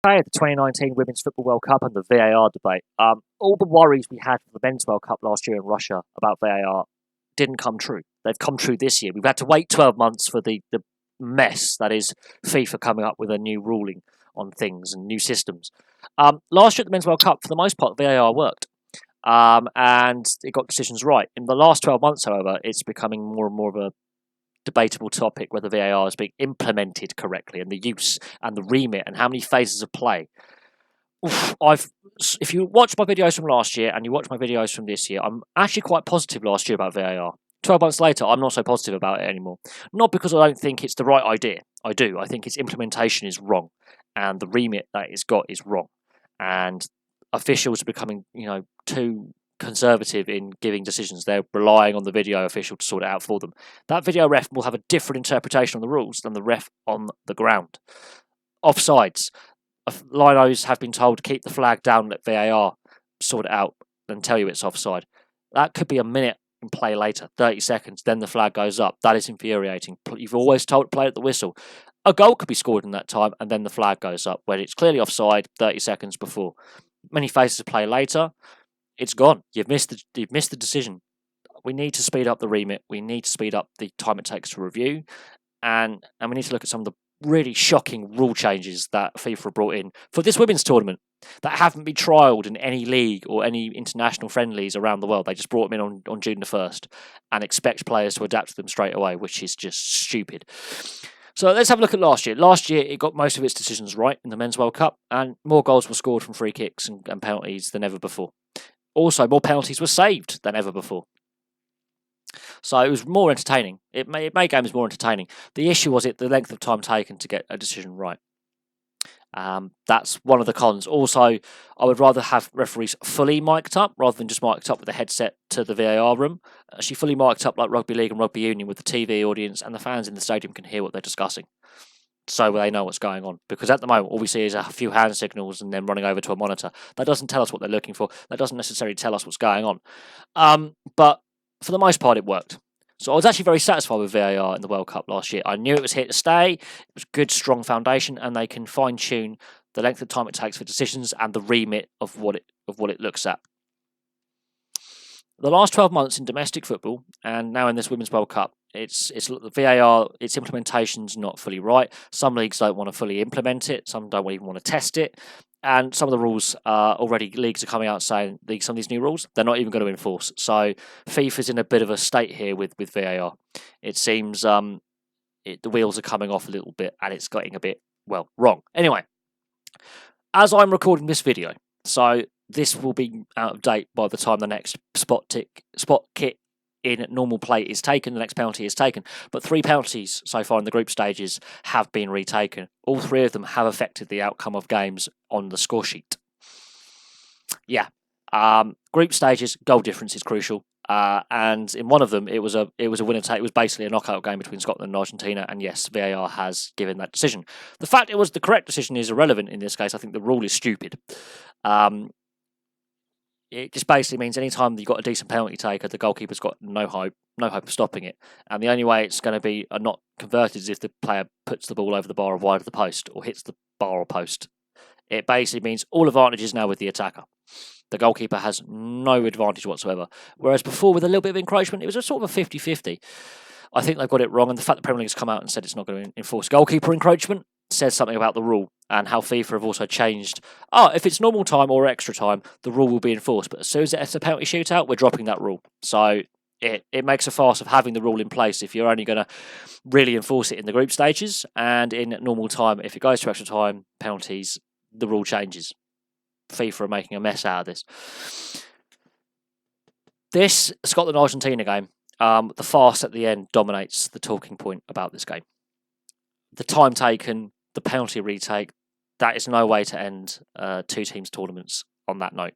Day of the 2019 Women's Football World Cup and the VAR debate. All the worries we had for the Men's World Cup last year in Russia about VAR didn't come true. They've come true this year. We've had to wait 12 months for the mess that is FIFA coming up with a new ruling on things and new systems. Last year at the Men's World Cup, for the most part, VAR worked. And it got decisions right. In the last 12 months, however, it's becoming more and more of a debatable topic whether VAR is being implemented correctly and the use and the remit and how many phases of play. If you watch my videos from last year and you watch my videos from this year, I'm actually quite positive last year about VAR. 12 months later, I'm not so positive about it anymore. Not because I don't think it's the right idea. I do. I think its implementation is wrong and the remit that it's got is wrong. And officials are becoming, too conservative in giving decisions. They're relying on the video official to sort it out for them. That video ref will have a different interpretation of the rules than the ref on the ground. Offsides. Linos have been told to keep the flag down, let VAR sort it out and tell you it's offside. That could be a minute and play later, 30 seconds, then the flag goes up. That is infuriating. You've always told to play at the whistle. A goal could be scored in that time and then the flag goes up when it's clearly offside 30 seconds before. Many phases of play later, it's gone. You've missed the decision. We need to speed up the remit. We need to speed up the time it takes to review, and we need to look at some of the really shocking rule changes that FIFA brought in for this women's tournament that haven't been trialled in any league or any international friendlies around the world. They just brought them in on June the 1st and expect players to adapt to them straight away, which is just stupid. So let's have a look at last year. Last year, it got most of its decisions right in the Men's World Cup, and more goals were scored from free kicks and penalties than ever before. Also, more penalties were saved than ever before. So it was more entertaining. It made games more entertaining. The issue was the length of time taken to get a decision right. That's one of the cons. Also, I would rather have referees fully mic'd up rather than just mic'd up with a headset to the VAR room. Actually fully mic'd up like rugby league and rugby union with the TV audience and the fans in the stadium can hear what they're discussing. So they know what's going on. Because at the moment, all we see is a few hand signals and then running over to a monitor. That doesn't tell us what they're looking for. That doesn't necessarily tell us what's going on. But for the most part, it worked. So I was actually very satisfied with VAR in the World Cup last year. I knew it was here to stay. It was a good, strong foundation, and they can fine-tune the length of time it takes for decisions and the remit of what it looks at. The last 12 months in domestic football, and now in this Women's World Cup, it's VAR, its implementation's not fully right. Some leagues don't want to fully implement it. Some don't even want to test it. And some of the rules, leagues are coming out saying some of these new rules, they're not even going to enforce. So FIFA's in a bit of a state here with VAR. It seems the wheels are coming off a little bit and it's getting a bit, wrong. Anyway, as I'm recording this video, so this will be out of date by the time the next spot kit in normal play is taken, the next penalty is taken. But 3 penalties so far in the group stages have been retaken. All 3 of them have affected the outcome of games on the score sheet. Yeah, group stages, goal difference is crucial. And in one of them, it was a winner take. It was basically a knockout game between Scotland and Argentina. And yes, VAR has given that decision. The fact it was the correct decision is irrelevant in this case. I think the rule is stupid. It just basically means anytime you've got a decent penalty taker, the goalkeeper's got no hope of stopping it. And the only way it's going to be not converted is if the player puts the ball over the bar or wide of the post or hits the bar or post. It basically means all advantages now with the attacker. The goalkeeper has no advantage whatsoever. Whereas before, with a little bit of encroachment, it was a sort of a 50-50. I think they've got it wrong. And the fact that the Premier League has come out and said it's not going to enforce goalkeeper encroachment says something about the rule and how FIFA have also changed. If it's normal time or extra time, the rule will be enforced. But as soon as it's a penalty shootout, we're dropping that rule. So it makes a farce of having the rule in place if you're only going to really enforce it in the group stages. And in normal time, if it goes to extra time, penalties, the rule changes. FIFA are making a mess out of this. This Scotland-Argentina game, the farce at the end dominates the talking point about this game. The time taken, the penalty retake, that is no way to end 2 teams' tournaments on that note,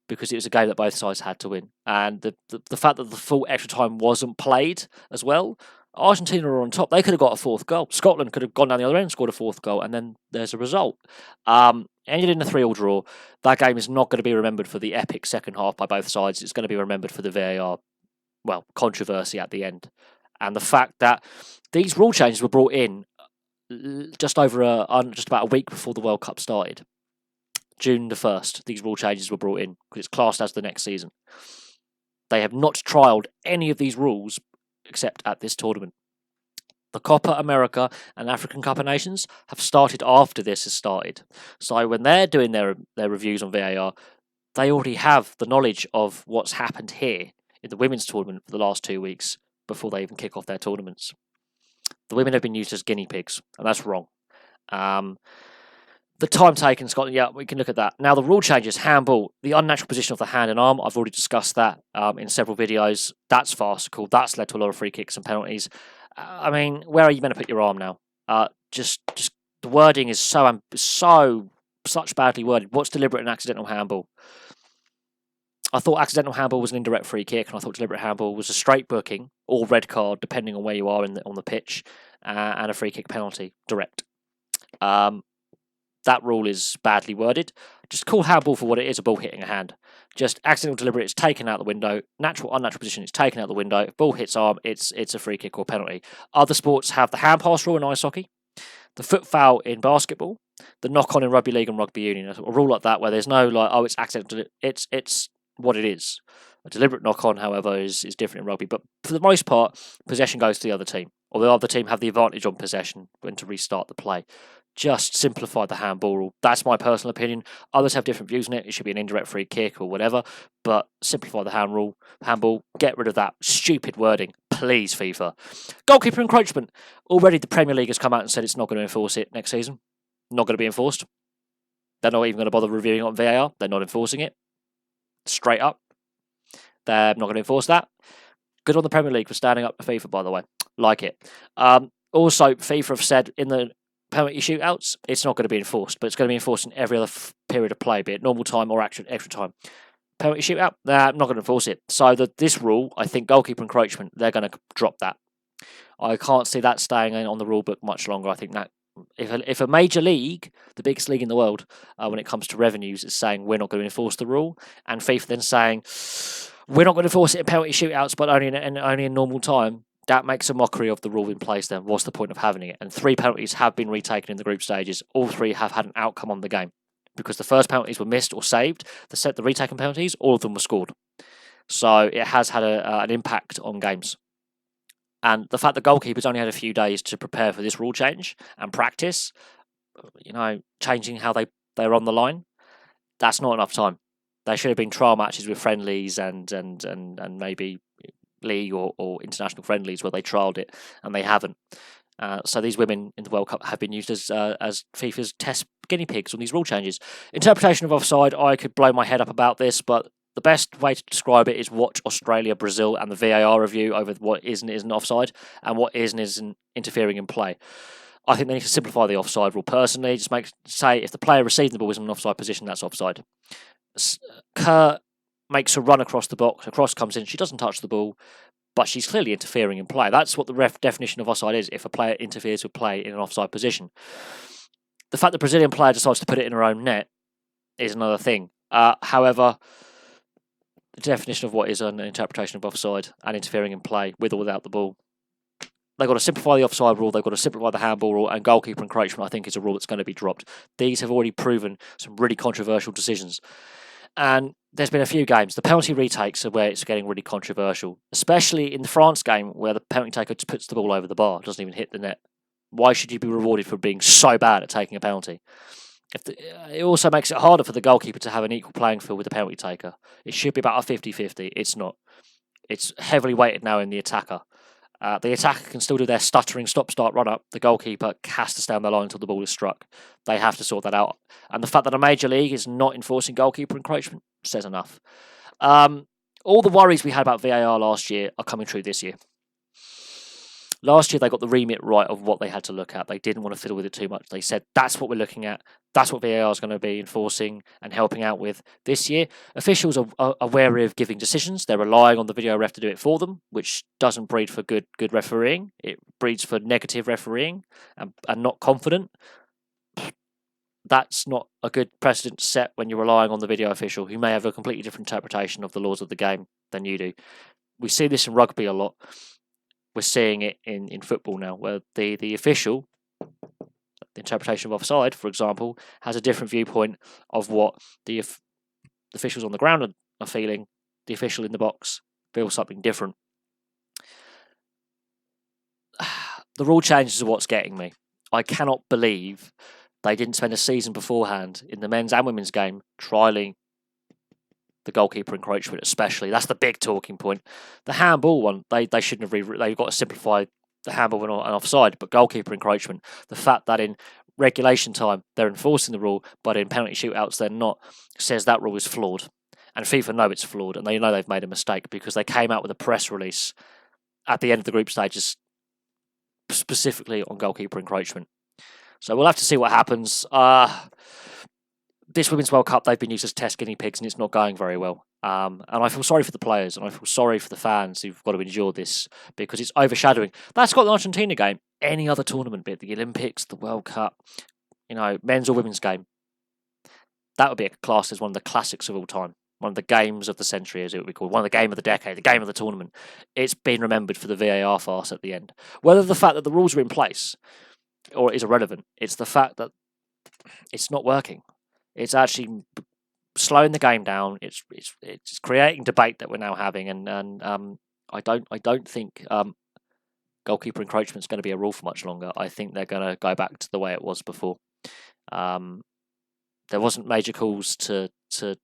because it was a game that both sides had to win. And the fact that the full extra time wasn't played as well, Argentina are on top. They could have got a 4th goal. Scotland could have gone down the other end and scored a 4th goal, and then there's a result. Ended in a 3-3 draw. That game is not going to be remembered for the epic second half by both sides. It's going to be remembered for the VAR, controversy at the end. And the fact that these rule changes were brought in just about a week before the World Cup started. June the 1st, these rule changes were brought in because it's classed as the next season. They have not trialled any of these rules except at this tournament. The Copa America and African Cup of Nations have started after this has started. So when they're doing their reviews on VAR, they already have the knowledge of what's happened here in the women's tournament for the last 2 weeks before they even kick off their tournaments. The women have been used as guinea pigs, and that's wrong. The time taken, Scotland, yeah, we can look at that. Now, the rule changes, handball, the unnatural position of the hand and arm, I've already discussed that in several videos. That's farcical. That's led to a lot of free kicks and penalties. I mean, where are you meant to put your arm now? Just the wording is such badly worded. What's deliberate and accidental handball? I thought accidental handball was an indirect free kick, and I thought deliberate handball was a straight booking or red card, depending on where you are on the pitch, and a free kick penalty, direct. That rule is badly worded. Just call handball for what it is, a ball hitting a hand. Just accidental deliberate, it's taken out the window. Natural, unnatural position, it's taken out the window. If ball hits arm, it's a free kick or penalty. Other sports have the hand pass rule in ice hockey, the foot foul in basketball, the knock on in rugby league and rugby union. A rule like that where there's no it's accidental. It's what it is. A deliberate knock on, however, is different in rugby. But for the most part, possession goes to the other team, or the other team have the advantage on possession when to restart the play. Just simplify the handball rule. That's my personal opinion. Others have different views on it. It should be an indirect free kick or whatever. But simplify the handball. Get rid of that stupid wording, please, FIFA. Goalkeeper encroachment. Already the Premier League has come out and said it's not going to enforce it next season. Not going to be enforced. They're not even going to bother reviewing it on VAR. They're not enforcing it. Straight up. They're not going to enforce that. Good on the Premier League for standing up to FIFA, by the way. Like it. Also, FIFA have said in the penalty shootouts, it's not going to be enforced, but it's going to be enforced in every other period of play, be it normal time or extra time. Penalty shootout, I'm not going to enforce it. So this rule, I think goalkeeper encroachment, they're going to drop that. I can't see that staying on the rule book much longer. I think that if a major league, the biggest league in the world, when it comes to revenues, is saying we're not going to enforce the rule, and FIFA then saying we're not going to enforce it in penalty shootouts, but only in normal time, that makes a mockery of the rule in place then. What's the point of having it? And 3 penalties have been retaken in the group stages. All 3 have had an outcome on the game. Because the first penalties were missed or saved, the retaken penalties, all of them were scored. So it has had an impact on games. And the fact that goalkeepers only had a few days to prepare for this rule change and practice, changing how they're on the line, that's not enough time. They should have been trial matches with friendlies and maybe league or international friendlies where they trialled it, and they haven't. So these women in the World Cup have been used as FIFA's test guinea pigs on these rule changes. Interpretation of offside, I could blow my head up about this, but the best way to describe it is watch Australia, Brazil, and the VAR review over what is and isn't offside, and what is and isn't interfering in play. I think they need to simplify the offside rule personally. Just say if the player receiving the ball is in an offside position, that's offside. Kerr makes a run across the box, a cross comes in, she doesn't touch the ball, but she's clearly interfering in play. That's what the ref definition of offside is, if a player interferes with play in an offside position. The fact the Brazilian player decides to put it in her own net is another thing. However, the definition of what is an interpretation of offside and interfering in play with or without the ball, they've got to simplify the offside rule, they've got to simplify the handball rule, and goalkeeper encroachment, I think, is a rule that's going to be dropped. These have already proven some really controversial decisions. And there's been a few games. The penalty retakes are where it's getting really controversial, especially in the France game where the penalty taker just puts the ball over the bar, doesn't even hit the net. Why should you be rewarded for being so bad at taking a penalty? It also makes it harder for the goalkeeper to have an equal playing field with the penalty taker. It should be about a 50-50. It's not. It's heavily weighted now in the attacker. The attacker can still do their stuttering stop-start run-up. The goalkeeper has to stay on the line until the ball is struck. They have to sort that out. And the fact that a major league is not enforcing goalkeeper encroachment says enough. All the worries we had about VAR last year are coming true this year. Last year, they got the remit right of what they had to look at. They didn't want to fiddle with it too much. They said, that's what we're looking at. That's what VAR is going to be enforcing and helping out with. This year, officials are wary of giving decisions. They're relying on the video ref to do it for them, which doesn't breed for good refereeing. It breeds for negative refereeing and not confident. That's not a good precedent to set when you're relying on the video official, who may have a completely different interpretation of the laws of the game than you do. We see this in rugby a lot. We're seeing it in football now, where the official the interpretation of offside, for example, has a different viewpoint of what the officials on the ground are feeling. The official in the box feels something different. The rule changes are what's getting me. I cannot believe they didn't spend a season beforehand in the men's and women's game trialling the goalkeeper encroachment, especially. That's the big talking point. The handball one, they shouldn't have. They've got to simplify the handball and offside, but goalkeeper encroachment, the fact that in regulation time they're enforcing the rule, but in penalty shootouts they're not, says that rule is flawed. And FIFA know it's flawed, and they know they've made a mistake because they came out with a press release at the end of the group stages specifically on goalkeeper encroachment. So we'll have to see what happens. This Women's World Cup, they've been used as test guinea pigs, and it's not going very well. And I feel sorry for the players, and I feel sorry for the fans who've got to endure this because it's overshadowing. That's got the Argentina game, any other tournament, be it the Olympics, the World Cup, men's or women's game. That would be classed as one of the classics of all time. One of the games of the century, as it would be called. One of the game of the decade, the game of the tournament. It's been remembered for the VAR farce at the end. Whether the fact that the rules are in place or is irrelevant, it's the fact that it's not working. It's actually slowing the game down. It's creating debate that we're now having, and I don't think goalkeeper encroachment is going to be a rule for much longer. I think they're going to go back to the way it was before. There wasn't major calls to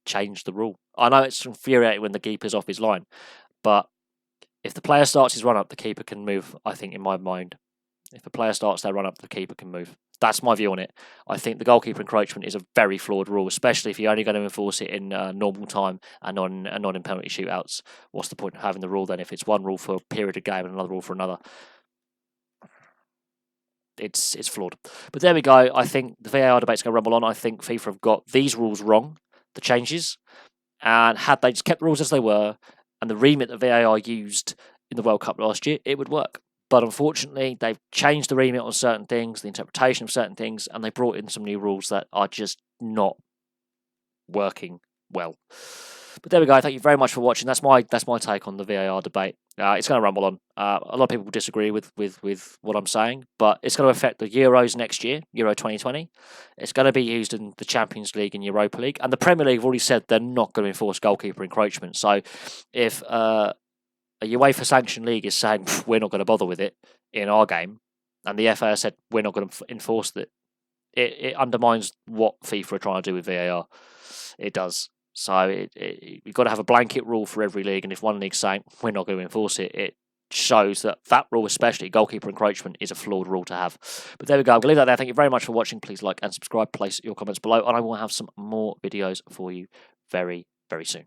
change the rule. I know it's infuriating when the keeper's off his line, but if the player starts his run up, the keeper can move. I think in my mind, if the player starts their run up, the keeper can move. That's my view on it. I think the goalkeeper encroachment is a very flawed rule, especially if you're only going to enforce it in normal time and not in penalty shootouts. What's the point of having the rule then if it's one rule for a period of game and another rule for another? It's flawed. But there we go. I think the VAR debate's going to rumble on. I think FIFA have got these rules wrong, the changes, and had they just kept the rules as they were and the remit that VAR used in the World Cup last year, it would work. But unfortunately, they've changed the remit on certain things, the interpretation of certain things, and they brought in some new rules that are just not working well. But there we go. Thank you very much for watching. That's my take on the VAR debate. It's going to rumble on. A lot of people will disagree with what I'm saying, but it's going to affect the Euros next year, Euro 2020. It's going to be used in the Champions League and Europa League, and the Premier League have already said they're not going to enforce goalkeeper encroachment. So if a UEFA sanctioned league is saying we're not going to bother with it in our game, and the FA said we're not going to enforce it undermines what FIFA are trying to do with VAR. It does. So you've got to have a blanket rule for every league, and if one league's saying we're not going to enforce it, it shows that rule, especially goalkeeper encroachment, is a flawed rule to have. But there we go. I'm going to leave that there. Thank you very much for watching. Please like and subscribe. Place your comments below, and I will have some more videos for you very, very soon.